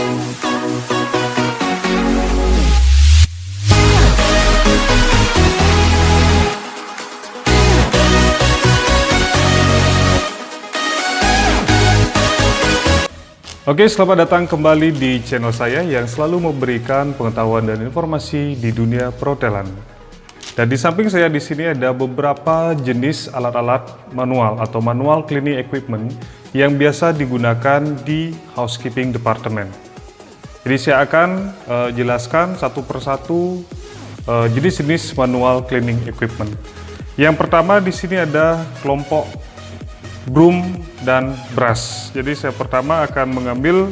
Oke, selamat datang kembali di channel saya yang selalu memberikan pengetahuan dan informasi di dunia perhotelan. Dan di samping saya di sini ada beberapa jenis alat-alat manual atau manual cleaning equipment yang biasa digunakan di housekeeping department. Jadi saya akan jelaskan satu persatu jenis-jenis manual cleaning equipment. Yang pertama di sini ada kelompok broom dan brush. Jadi saya pertama akan mengambil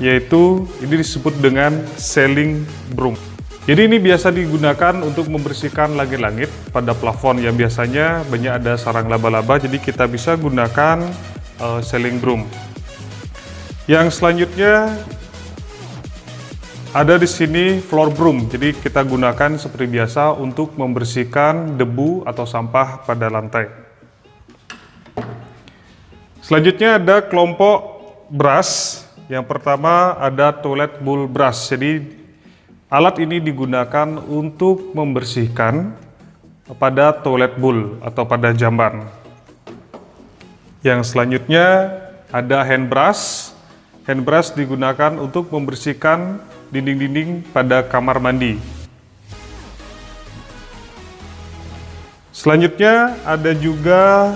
yaitu ini disebut dengan sailing broom. Jadi ini biasa digunakan untuk membersihkan langit-langit pada plafon yang biasanya banyak ada sarang laba-laba. Jadi kita bisa gunakan sailing broom. Yang selanjutnya ada di sini floor broom. Jadi kita gunakan seperti biasa untuk membersihkan debu atau sampah pada lantai. Selanjutnya ada kelompok brush. Yang pertama ada toilet bowl brush. Jadi alat ini digunakan untuk membersihkan pada toilet bowl atau pada jamban. Yang selanjutnya ada hand brush. Hand brush digunakan untuk membersihkan dinding-dinding pada kamar mandi. Selanjutnya ada juga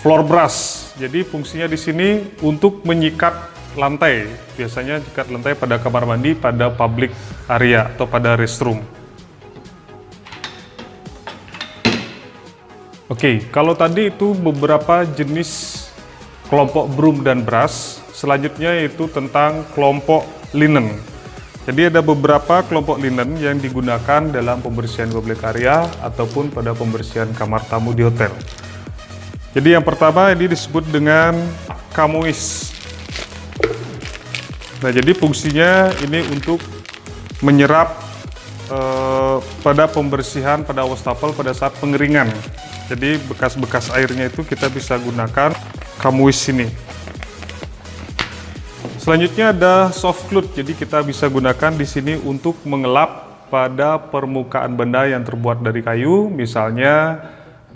floor brush. Jadi fungsinya di sini untuk menyikat lantai. Biasanya nyikat lantai pada kamar mandi, pada public area atau pada restroom. Oke, kalau tadi itu beberapa jenis kelompok broom dan brush. Selanjutnya yaitu tentang kelompok linen. Jadi ada beberapa kelompok linen yang digunakan dalam pembersihan public area ataupun pada pembersihan kamar tamu di hotel. Jadi yang pertama ini disebut dengan kamuis. Nah, jadi fungsinya ini untuk menyerap pada pembersihan pada wastafel pada saat pengeringan. Jadi bekas-bekas airnya itu kita bisa gunakan kamuis ini. Selanjutnya ada soft cloth. Jadi kita bisa gunakan di sini untuk mengelap pada permukaan benda yang terbuat dari kayu, misalnya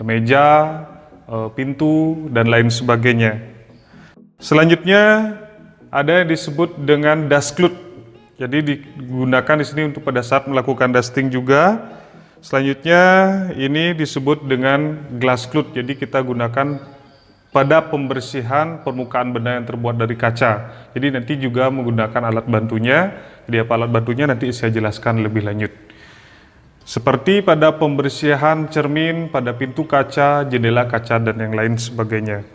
meja, pintu, dan lain sebagainya. Selanjutnya ada yang disebut dengan dust cloth. Jadi digunakan di sini untuk pada saat melakukan dusting juga. Selanjutnya ini disebut dengan glass cloth. Jadi kita gunakan pada pembersihan permukaan benda yang terbuat dari kaca. Jadi nanti juga menggunakan alat bantunya. Jadi apa alat bantunya nanti saya jelaskan lebih lanjut. Seperti pada pembersihan cermin, pada pintu kaca, jendela kaca, dan yang lain sebagainya.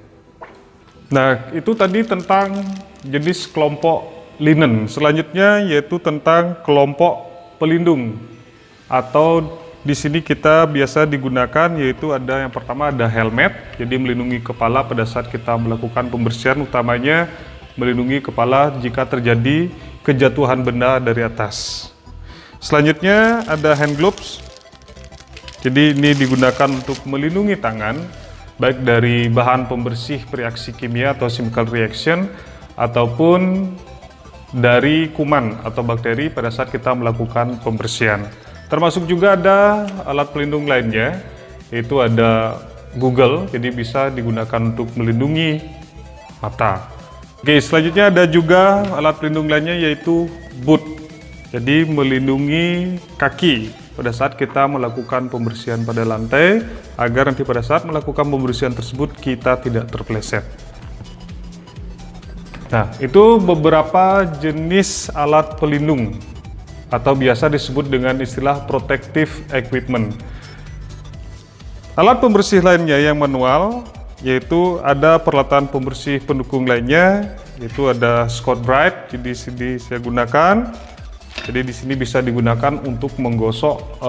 Nah, itu tadi tentang jenis kelompok linen. Selanjutnya yaitu tentang kelompok pelindung. Atau di sini kita biasa digunakan yaitu ada yang pertama ada helmet. Jadi melindungi kepala pada saat kita melakukan pembersihan, utamanya melindungi kepala jika terjadi kejatuhan benda dari atas. Selanjutnya ada hand gloves. Jadi ini digunakan untuk melindungi tangan baik dari bahan pembersih bereaksi kimia atau chemical reaction ataupun dari kuman atau bakteri pada saat kita melakukan pembersihan. Termasuk juga ada alat pelindung lainnya, yaitu ada Google. Jadi bisa digunakan untuk melindungi mata. Oke, selanjutnya ada juga alat pelindung lainnya yaitu boot. Jadi melindungi kaki pada saat kita melakukan pembersihan pada lantai, agar nanti pada saat melakukan pembersihan tersebut kita tidak terpeleset. Nah, itu beberapa jenis alat pelindung atau biasa disebut dengan istilah protective equipment. Alat pembersih lainnya yang manual yaitu ada peralatan pembersih pendukung lainnya, yaitu ada Scotch-Brite. Jadi di sini saya gunakan. Jadi di sini bisa digunakan untuk menggosok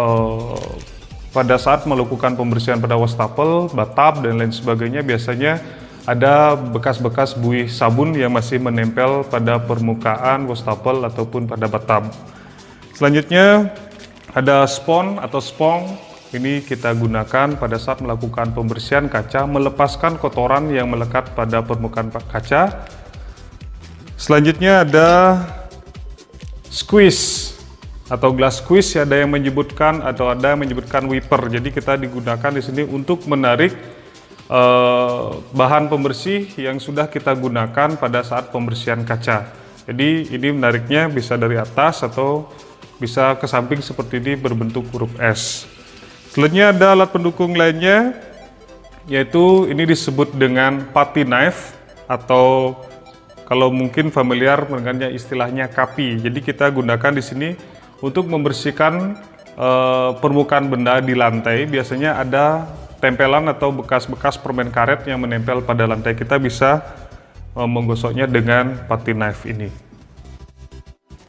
pada saat melakukan pembersihan pada wastafel, bathtub, dan lain sebagainya. Biasanya ada bekas-bekas buih sabun yang masih menempel pada permukaan wastafel ataupun pada bathtub. Selanjutnya ada spons atau spong. Ini kita gunakan pada saat melakukan pembersihan kaca, melepaskan kotoran yang melekat pada permukaan kaca. Selanjutnya ada squeeze atau glass squeeze, ada yang menyebutkan atau ada yang menyebutkan wiper. Jadi kita digunakan di sini untuk menarik bahan pembersih yang sudah kita gunakan pada saat pembersihan kaca. Jadi ini menariknya bisa dari atas atau bisa ke samping seperti ini berbentuk huruf S. Selanjutnya ada alat pendukung lainnya, yaitu ini disebut dengan putty knife atau kalau mungkin familiar dengannya istilahnya kapi. Jadi kita gunakan di sini untuk membersihkan permukaan benda di lantai. Biasanya ada tempelan atau bekas-bekas permen karet yang menempel pada lantai. Kita bisa menggosoknya dengan putty knife ini.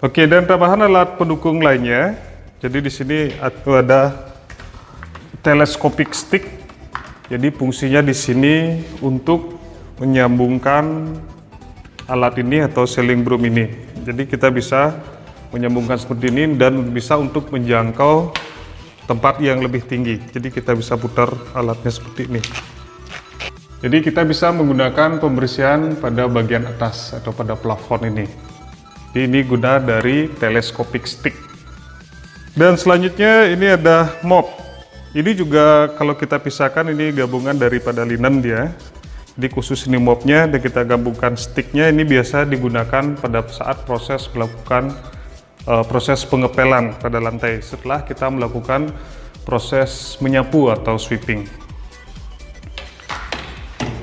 Oke, dan tambahan alat pendukung lainnya. Jadi di sini ada telescopic stick. Jadi fungsinya di sini untuk menyambungkan alat ini atau sailing broom ini. Jadi kita bisa menyambungkan seperti ini dan bisa untuk menjangkau tempat yang lebih tinggi. Jadi kita bisa putar alatnya seperti ini. Jadi kita bisa menggunakan pembersihan pada bagian atas atau pada plafon ini. Jadi ini guna dari telescopic stick. Dan selanjutnya ini ada mop. Ini juga kalau kita pisahkan ini gabungan daripada linen dia. Jadi khusus ini mopnya dan kita gabungkan sticknya, ini biasa digunakan pada saat proses melakukan proses pengepelan pada lantai setelah kita melakukan proses menyapu atau sweeping.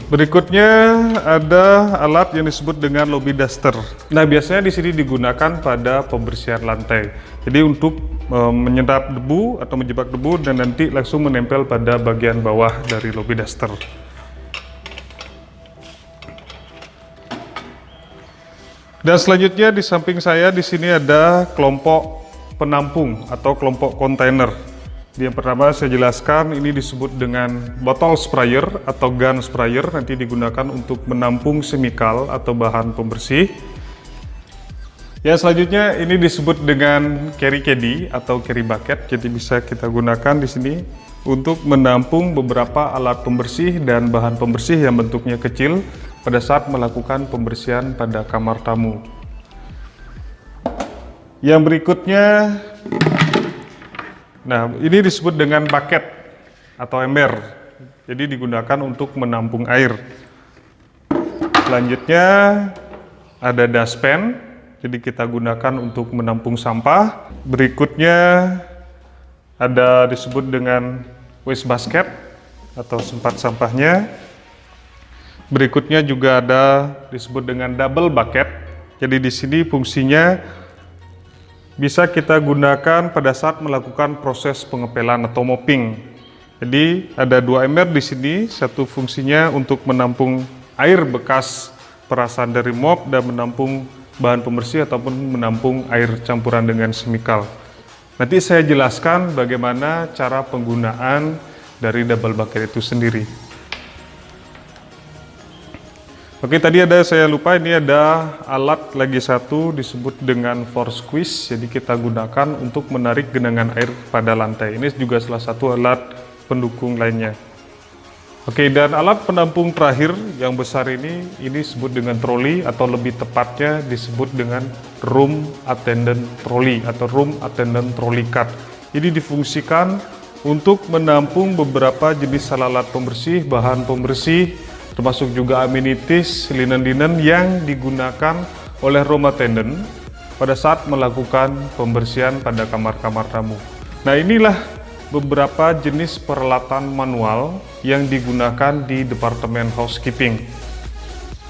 Berikutnya ada alat yang disebut dengan lobby duster. Nah, biasanya di sini digunakan pada pembersihan lantai. Jadi untuk menyedap debu atau menjebak debu dan nanti langsung menempel pada bagian bawah dari lobby duster. Dan selanjutnya di samping saya di sini ada kelompok penampung atau kelompok kontainer. Yang pertama saya jelaskan, ini disebut dengan botol sprayer atau gun sprayer, nanti digunakan untuk menampung chemical atau bahan pembersih. Yang selanjutnya ini disebut dengan carry caddy atau carry bucket, jadi bisa kita gunakan di sini untuk menampung beberapa alat pembersih dan bahan pembersih yang bentuknya kecil pada saat melakukan pembersihan pada kamar tamu. Yang berikutnya, nah ini disebut dengan bucket atau ember, jadi digunakan untuk menampung air. Selanjutnya ada dustpan, jadi kita gunakan untuk menampung sampah. Berikutnya ada disebut dengan waste basket atau tempat sampahnya. Berikutnya juga ada disebut dengan double bucket. Jadi di sini fungsinya bisa kita gunakan pada saat melakukan proses pengepelan atau mopping. Jadi ada dua ember di sini, satu fungsinya untuk menampung air bekas perasan dari mop dan menampung bahan pembersih ataupun menampung air campuran dengan chemical. Nanti saya jelaskan bagaimana cara penggunaan dari double bucket itu sendiri. Oke, tadi saya lupa, ini ada alat lagi satu disebut dengan force squeeze. Jadi kita gunakan untuk menarik genangan air pada lantai. Ini juga salah satu alat pendukung lainnya. Oke, dan alat penampung terakhir yang besar ini disebut dengan troli atau lebih tepatnya disebut dengan room attendant trolley atau room attendant trolley cart. Ini difungsikan untuk menampung beberapa jenis alat pembersih, bahan pembersih, termasuk juga amenities, linen-linen yang digunakan oleh room attendant pada saat melakukan pembersihan pada kamar-kamar tamu. Nah, inilah beberapa jenis peralatan manual yang digunakan di departemen housekeeping.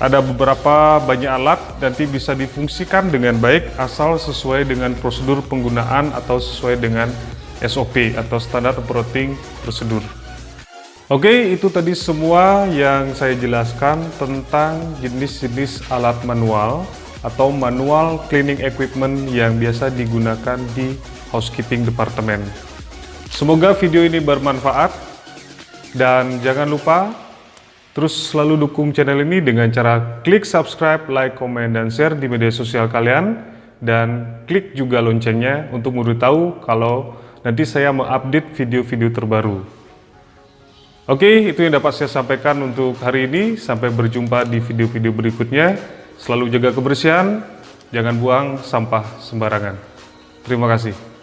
Ada beberapa banyak alat, nanti bisa difungsikan dengan baik asal sesuai dengan prosedur penggunaan atau sesuai dengan SOP atau Standard Operating Procedure. Oke, itu tadi semua yang saya jelaskan tentang jenis-jenis alat manual atau manual cleaning equipment yang biasa digunakan di housekeeping departemen. Semoga video ini bermanfaat dan jangan lupa terus selalu dukung channel ini dengan cara klik subscribe, like, komen, dan share di media sosial kalian, dan klik juga loncengnya untuk memberitahu kalau nanti saya mengupdate video-video terbaru. Oke, itu yang dapat saya sampaikan untuk hari ini. Sampai berjumpa di video-video berikutnya. Selalu jaga kebersihan, jangan buang sampah sembarangan. Terima kasih.